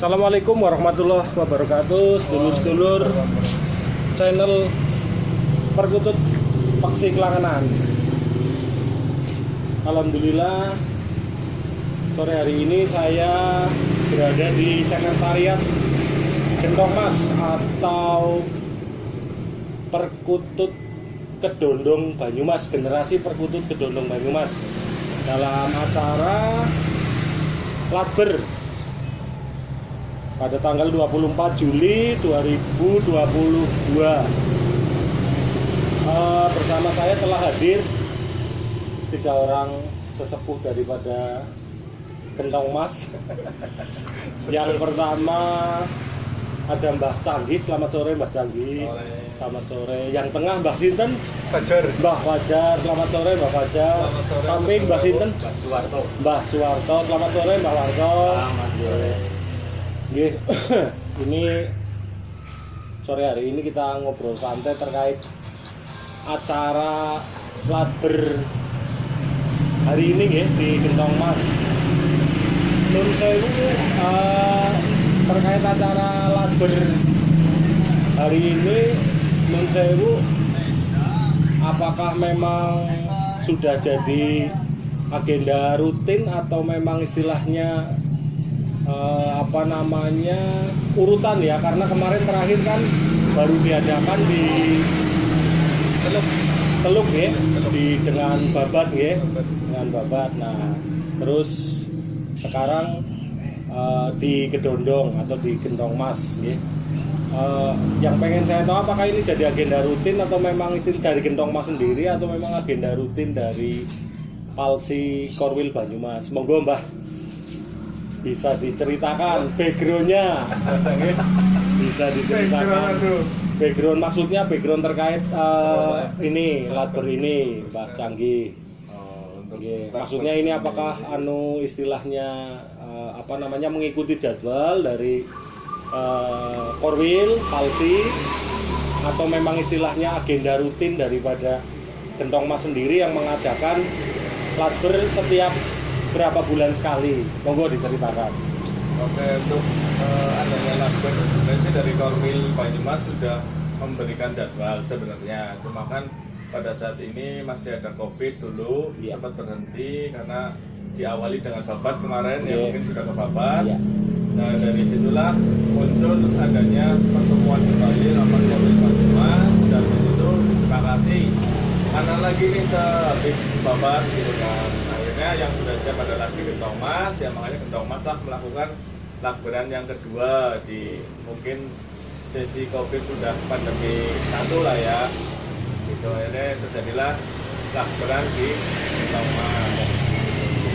Assalamualaikum warahmatullahi wabarakatuh, sedulur-sedulur channel Perkutut Peksi Kelangenan. Alhamdulillah, sore hari ini saya berada di sekretariat Gentong Mas atau Perkutut Kedondong Banyumas, generasi Perkutut Kedondong Banyumas, dalam acara Latber pada tanggal 24 Juli 2022. Bersama saya telah hadir 3 orang sesepuh daripada Gentong Mas. Yang pertama ada Mbah Canggih. Selamat sore Mbah Canggih. Selamat sore. Yang tengah Mbah Sinten. Fajar. Mbah Fajar. Selamat sore Mbah Fajar. Samping Mbah Sinten. Mbah Suwarto. Mbah Suwarto. Selamat sore Mbah Warto. Selamat sore. Ini sore hari ini kita ngobrol santai terkait acara Latber hari ini nggih di Gentong Mas. Nun sewu terkait acara Latber hari ini, nun sewu, apakah memang sudah jadi agenda rutin atau memang istilahnya urutan ya, karena kemarin terakhir kan baru diadakan di Teluk ya, dengan Babat ya, dengan Babat. Nah, terus sekarang di Kedondong atau di Gentong Mas ya. Yang pengen saya tahu apakah ini jadi agenda rutin atau memang istilah dari Gentong Mas sendiri atau memang agenda rutin dari Palsi Korwil Banyumas. Monggo Mbah, bisa diceritakan backgroundnya, bisa diceritakan background, maksudnya background terkait ini Latber ini Mbah Canggih. Maksudnya ini apakah istilahnya mengikuti jadwal dari Korwil Palsi atau memang istilahnya agenda rutin daripada Gentong Mas sendiri yang mengadakan Latber setiap berapa bulan sekali? Monggo diceritakan. Oke, untuk adanya Latber sebenarnya sih dari Korwil Banyumas sudah memberikan jadwal sebenarnya. Cuma kan pada saat ini masih ada COVID dulu, sempat berhenti karena diawali dengan Babat kemarin, yang mungkin sudah ke Babat. Nah, dari situlah muncul adanya pertemuan kembali rapat Korwil Banyumas, dan di situ disepakati mana lagi nih sehabis Babat gitu kan. Yang sudah siap adalah di Gentong Mas, ya makanya Gentong Mas lah melakukan Latberan yang kedua di mungkin sesi COVID sudah pandemi 1 lah ya, gitu. Akhirnya terjadilah Latberan di Gentong Mas.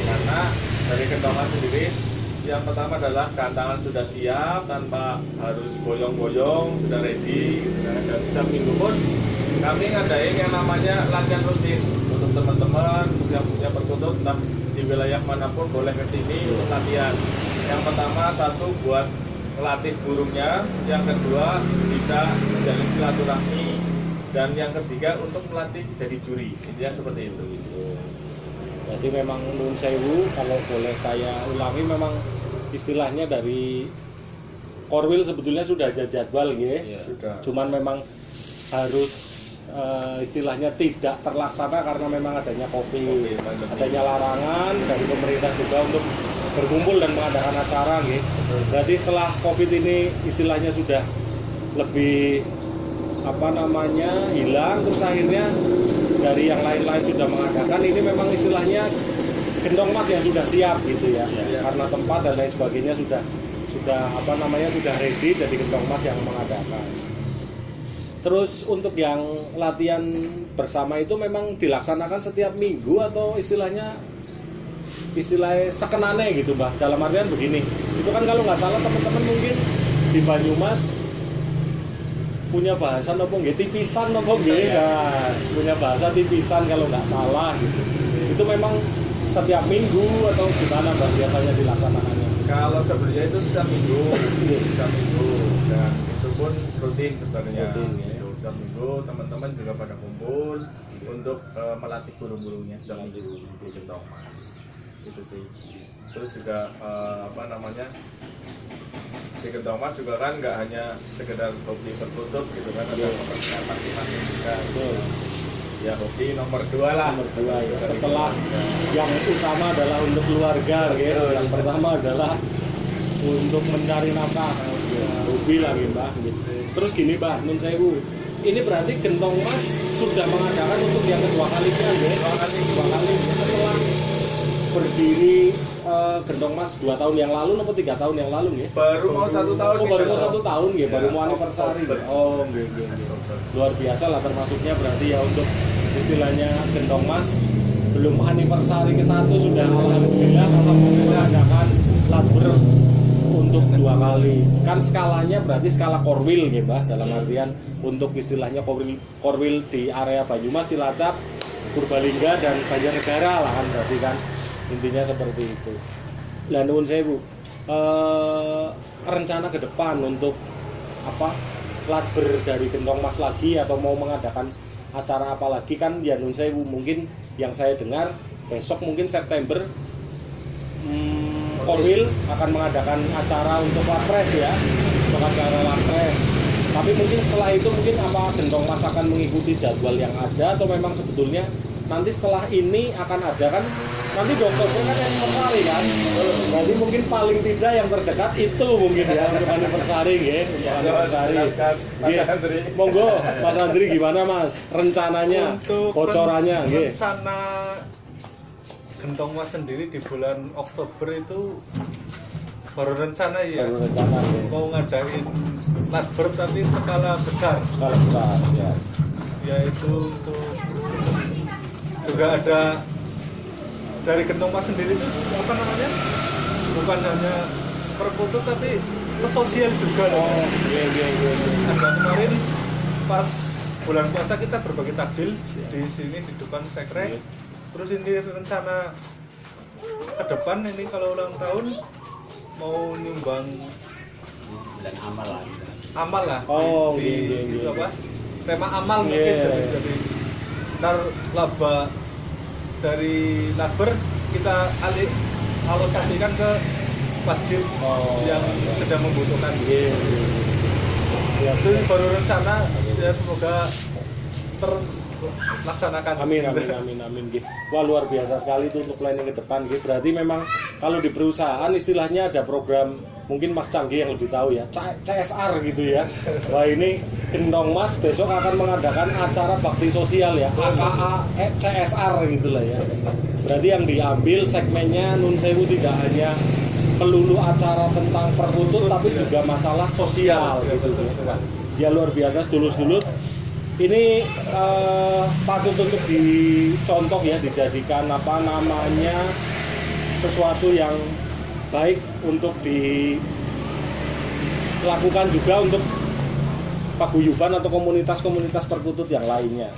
Karena dari Gentong Mas sendiri yang pertama adalah kantangan sudah siap tanpa harus boyong-boyong, sudah ready, dan setiap minggu pun kami ngadain yang namanya latihan rutin untuk teman-teman yang punya perkutut, entah di wilayah manapun boleh kesini untuk latihan. Yang pertama, satu buat melatih burungnya, yang kedua bisa menjalin silaturahmi, dan yang ketiga untuk melatih jadi juri. Intinya seperti itu. Jadi memang nun sewu, kalau boleh saya ulangi, memang istilahnya dari Korwil sebetulnya sudah ada jadwal ya. Sudah. Cuman memang harus istilahnya tidak terlaksana karena memang adanya COVID, adanya larangan dari pemerintah juga untuk berkumpul dan mengadakan acara gitu. Berarti setelah COVID ini istilahnya sudah lebih hilang, terus akhirnya dari yang lain-lain sudah mengadakan, ini memang istilahnya Gentong Mas yang sudah siap gitu ya. Karena tempat dan lain sebagainya sudah ready, jadi Gentong Mas yang mengadakan. Terus untuk yang latihan bersama itu memang dilaksanakan setiap minggu atau istilahnya sekenane gitu Mbah. Dalam artian begini, itu kan kalau nggak salah teman-teman mungkin di Banyumas punya bahasa tipisan punya bahasa tipisan kalau nggak salah gitu. Itu memang setiap minggu atau gimana Mbah biasanya dilaksanakannya? Kalau sebenarnya itu setiap minggu, dan itu pun rutin sebenarnya. Setiap minggu teman-teman juga pada kumpul untuk melatih burung-burungnya setiap minggu di Gentong Mas. Gitu sih. Terus juga di Gentong Mas juga kan nggak hanya sekedar hobi tertutup gitu kan, ada kepentingan masing-masing juga. Ya hobi nomor 2 lah. Nomor 2 ya. Setelah yang utama adalah untuk keluarga, gitu. Yang pertama adalah untuk mencari nafkah. Hobi lah gitu, Mbak. Gitu. Terus gini, Mbak, nun sewu. Ini berarti Gentong Mas sudah mengadakan untuk yang kedua kalinya, ya? Dua kali. Setelah berdiri Gentong Mas 2 tahun yang lalu atau 3 tahun yang lalu, ya? Baru mau 1 tahun. Oh, baru mau 1 tahun, ya? Baru mau anniversary. Oktober. Oh, gitu. Luar biasa lah, termasuknya berarti ya untuk istilahnya Gentong Mas belum anniversary ke-1 sudah alhamdulillah mengadakan labber untuk 2 kali. Kan skalanya berarti skala korwil ya, Mbah, dalam artian untuk istilahnya korwil di area Banyumas, Cilacap, Purbalingga dan Banjarnegara lah kan berarti kan intinya seperti itu. Lah nuwun sewu. Rencana ke depan untuk apa? Labber dari Gentong Mas lagi atau mau mengadakan acara apa lagi kan ya nun sewu, mungkin yang saya dengar besok mungkin September Korwil akan mengadakan acara untuk Lapres ya, untuk acara Lapres. Tapi mungkin setelah itu mungkin apa Gentong Mas akan mengikuti jadwal yang ada atau memang sebetulnya nanti setelah ini akan ada kan nanti dokter kan yang anniversary kan, berarti mungkin paling tidak yang terdekat itu mungkin ya untuk anniversary ya, untuk anniversary. Mas Andri. Monggo Mas Andri gimana Mas rencananya, untuk bocorannya nggih. rencana Gentong Mas sendiri di bulan Oktober itu baru rencana ya, Baru rencana ya. mau ngadain labber tapi skala besar, Skala besar ya. yaitu untuk juga ada dari Gentong Mas sendiri itu apa namanya, bukan hanya perkutut tapi ke sosial juga loh. Oh iya. Ada kemarin pas bulan puasa kita berbagi takjil di sini di depan sekre. Iya. Terus ini rencana ke depan ini kalau ulang tahun mau nyumbang dan amal lah. amal lah. Oh, di iya. itu apa? Tema amal Iya. mungkin jadi ntar laba dari labber kita alokasikan ke masjid yang sedang membutuhkan. Iya. Itu baru rencana ya, semoga terlaksanakan. Amin. Gitu. Wah luar biasa sekali itu untuk planning ke depan gitu. Berarti memang kalau di perusahaan istilahnya ada program, mungkin Mas Canggih yang lebih tahu ya, CSR gitu ya. Wah ini Gentong Mas besok akan mengadakan acara bakti sosial ya, AKA CSR gitulah ya. Berarti yang diambil segmennya nun sewu tidak hanya melulu acara tentang perkutut tapi juga masalah sosial gitu. Ya luar biasa sedulur-sedulur. Ini patut untuk dicontoh ya, dijadikan apa namanya sesuatu yang baik untuk dilakukan juga untuk paguyuban atau komunitas-komunitas perkutut yang lainnya.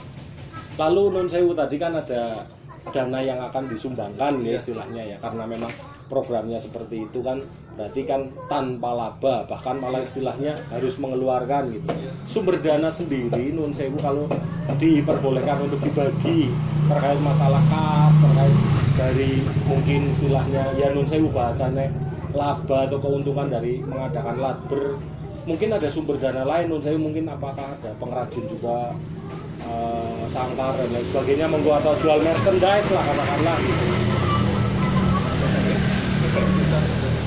Lalu nun sewu tadi kan ada dana yang akan disumbangkan ya istilahnya ya, karena memang programnya seperti itu kan, berarti kan tanpa laba, bahkan malah istilahnya harus mengeluarkan gitu. Sumber dana sendiri nun sewu kalau diperbolehkan untuk dibagi terkait masalah kas, terkait dari mungkin istilahnya ya nun sewu bahasannya laba atau keuntungan dari mengadakan labber, mungkin ada sumber dana lain nun sewu, mungkin apakah ada pengrajin juga sangkar dan lain sebagainya, monggo, atau jual merchandise lah katakanlah gitu.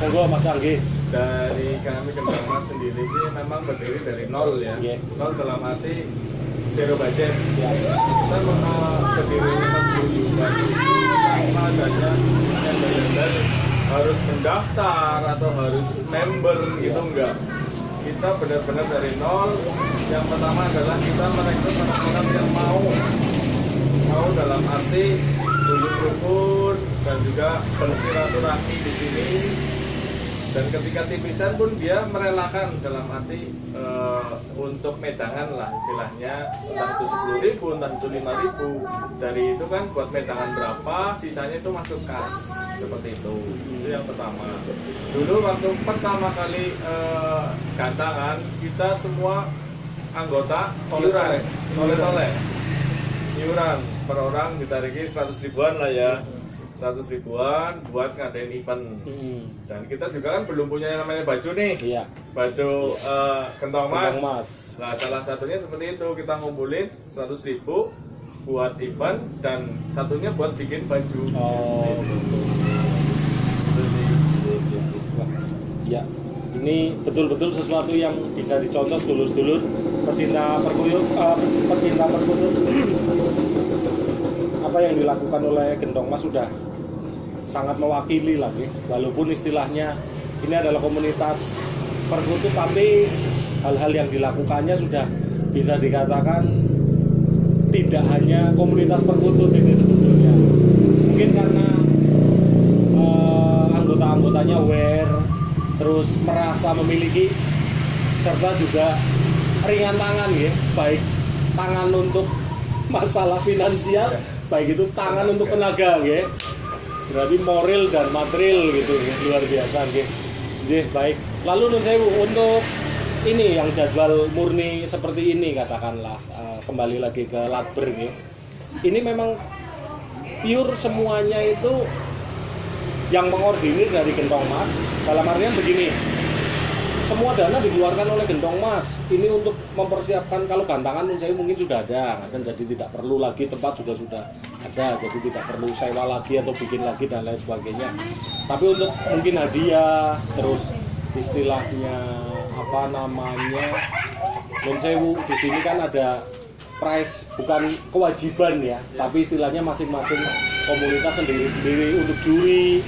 Monggo Mas Anggi. Dari kami Gentong Mas sendiri sih memang berdiri dari nol ya. Yeah. Nol dalam arti zero budget. Ya. Kita berdirinya paguyuban itu tanpa adanya embel-embel harus mendaftar atau harus member gitu enggak. Kita benar-benar dari nol. Yang pertama adalah kita merekrut orang-orang yang mau dalam arti rukun dan juga bersilaturahmi di sini. Dan ketika tipisan pun dia merelakan dalam arti untuk medangan lah istilahnya, entah itu 10.000, entah itu 5.000. Dari itu kan buat medangan berapa, sisanya itu masuk kas seperti itu. Itu yang pertama. Dulu waktu pertama kali gantangan, kita semua anggota iuran per orang ditariki 100 ribuan lah ya. 100 ribuan buat ngadain event. Dan kita juga kan belum punya yang namanya baju nih. Iya. Baju Gentong Mas. Gentong Mas. Nah, salah satunya seperti itu, kita ngumpulin 100 ribu buat event dan satunya buat bikin baju. Oh, wah, ya, ini betul-betul sesuatu yang bisa dicontoh sedulur-sedulur pecinta pecinta perkutut. Apa yang dilakukan oleh Gentong Mas sudah sangat mewakili lagi, walaupun istilahnya ini adalah komunitas perkutut, tapi hal-hal yang dilakukannya sudah bisa dikatakan tidak hanya komunitas perkutut ini sebetulnya. Mungkin karena anggota-anggotanya aware, terus merasa memiliki, serta juga ringan tangan ya, baik tangan untuk masalah finansial, baik itu tangan untuk tenaga ya. Berarti moral dan material gitu ya, luar biasa ya. Baik. Lalu nun sewu untuk ini yang jadwal murni seperti ini katakanlah, kembali lagi ke Latber ya. Ini memang pure semuanya itu yang mengordinir dari Gentong Mas. Dalam artian begini, semua dana dikeluarkan oleh Gentong Mas. Ini untuk mempersiapkan kalau gantangan nun sewu mungkin sudah ada, dan jadi tidak perlu lagi, tempat juga sudah ada, jadi tidak perlu sewa lagi atau bikin lagi dan lain sebagainya. Tapi untuk mungkin hadiah, terus istilahnya apa namanya, nun sewu di sini kan ada price, bukan kewajiban ya, tapi istilahnya masing-masing komunitas sendiri-sendiri untuk juri,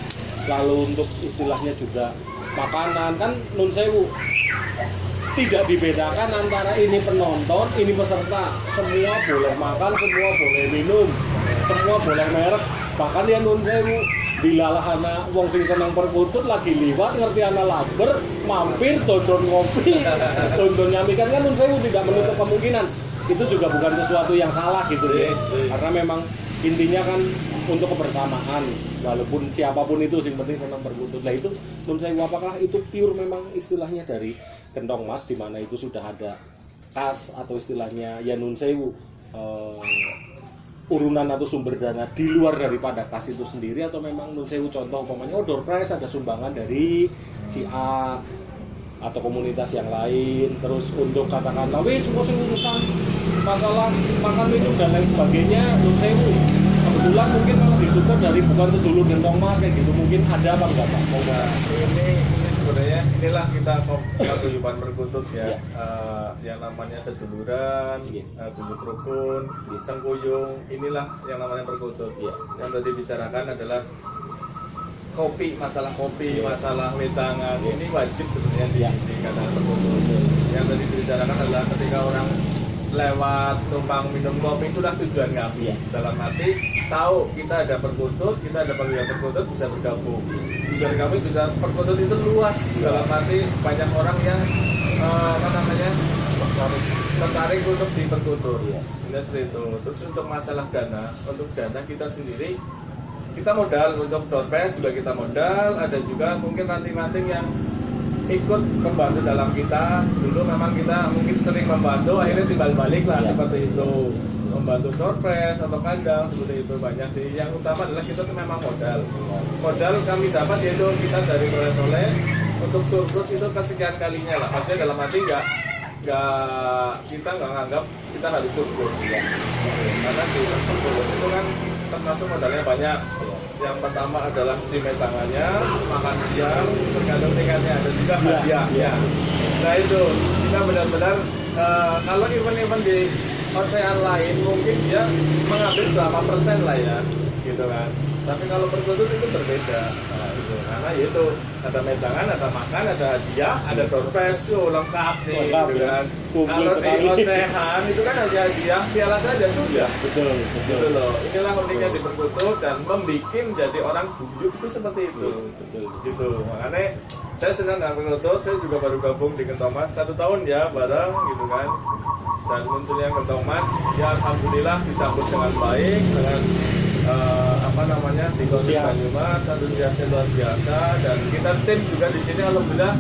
lalu untuk istilahnya juga makanan kan nun sewu tidak dibedakan antara ini penonton, ini peserta, semua boleh makan, semua boleh minum, semua boleh merek. Bahkan ya nun sewu dilalahana wong sing seneng perkutut lagi liwat ngerti ana Latber, mampir dodon ngopi, dodon nyamikan kan nun sewu tidak menutup kemungkinan. Itu juga bukan sesuatu yang salah gitu ya. Karena memang intinya kan untuk kebersamaan, walaupun siapapun itu sing penting senang perkutut. Lah itu nun sewu apakah itu pure memang istilahnya dari Gentong Mas, di mana itu sudah ada kas atau istilahnya ya nun sewu urunan atau sumber dana di luar daripada kas itu sendiri, atau memang nun sewu contoh umpamanya door prize ada sumbangan dari si A atau komunitas yang lain, terus untuk katakanlah wis semua urusan masalah makan minum dan lain sebagainya nun sewu kebetulan mungkin malah disupport dari bukan sedulur Gentong Mas kayak gitu, mungkin ada apa enggak Pak? Moga ini sebenarnya inilah kita paguyuban perkutut ya. Yang namanya seduluran, guyub rukun, sengkuyung, inilah yang namanya perkutut. Yang tadi bicarakan adalah kopi, masalah wedangan ini wajib sebenarnya di kata perkutut. Yang tadi dibicarakan adalah ketika orang lewat tumpang minum kopi, itulah tujuan kami. Dalam arti tahu kita ada perkutut, kita ada paguyuban perkutut, bisa bergabung. Tujuan kami bisa perkutut itu luas. Dalam arti banyak orang yang tertarik untuk di perkutut. Ini seperti itu. Terus untuk masalah dana, untuk dana kita sendiri kita modal, untuk door prize juga kita modal. Ada juga mungkin ranting-ranting yang ikut membantu dalam kita. Dulu memang kita mungkin sering membantu, akhirnya timbal balik lah seperti itu, membantu door prize atau kandang seperti itu banyak sih. Yang utama adalah kita tuh memang modal kami dapat yaitu kita dari oleh untuk surplus itu kesekian kalinya lah. Maksudnya dalam arti kita nggak nganggap kita harus surplus ya. Karena di surplus itu kan termasuk modalnya banyak. Yang pertama adalah timnya tangannya, makan siang, tergantung tingkatnya, ada juga hadiahnya. Nah itu kita benar-benar kalau event-event di konsean lain mungkin dia mengambil berapa persen lah ya, gitu kan. Tapi kalau perkutut itu berbeda. Nah, itu. Karena itu ada medangan, ada makan, ada hadiah, ada door prize tuh lengkap nih, gitu kan. Kalau di ocehan itu kan hanya hadiah, piala saja sudah. Betul. Gitu loh. Inilah uniknya di perkutut dan membikin jadi orang guyup itu seperti itu. Betul. Gitu. Makanya saya senang dengan perkutut. Saya juga baru gabung di Gentong Mas 1 tahun ya bareng, gitu kan. Dan munculnya Gentong Mas, ya alhamdulillah disambut dengan baik, dengan di Kota Banyumas, antusiasnya luar biasa, dan kita tim juga di sini alhamdulillah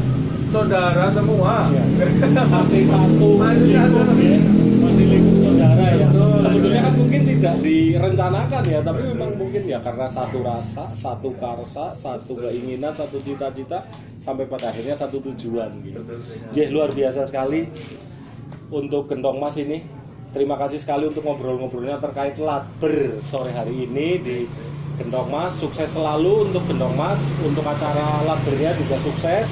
saudara semua. Masih satu. Masih lingkup saudara. saudara ya. Betul. Sebetulnya kan mungkin tidak direncanakan ya, tapi memang mungkin ya karena satu rasa, satu karsa, satu keinginan, satu cita-cita, sampai pada akhirnya satu tujuan gitu. Jadi luar biasa sekali untuk Gendong Mas ini. Terima kasih sekali untuk ngobrol-ngobrolnya terkait Latber sore hari ini di Gendong Mas. Sukses selalu untuk Gendong Mas, untuk acara Latbernya juga sukses.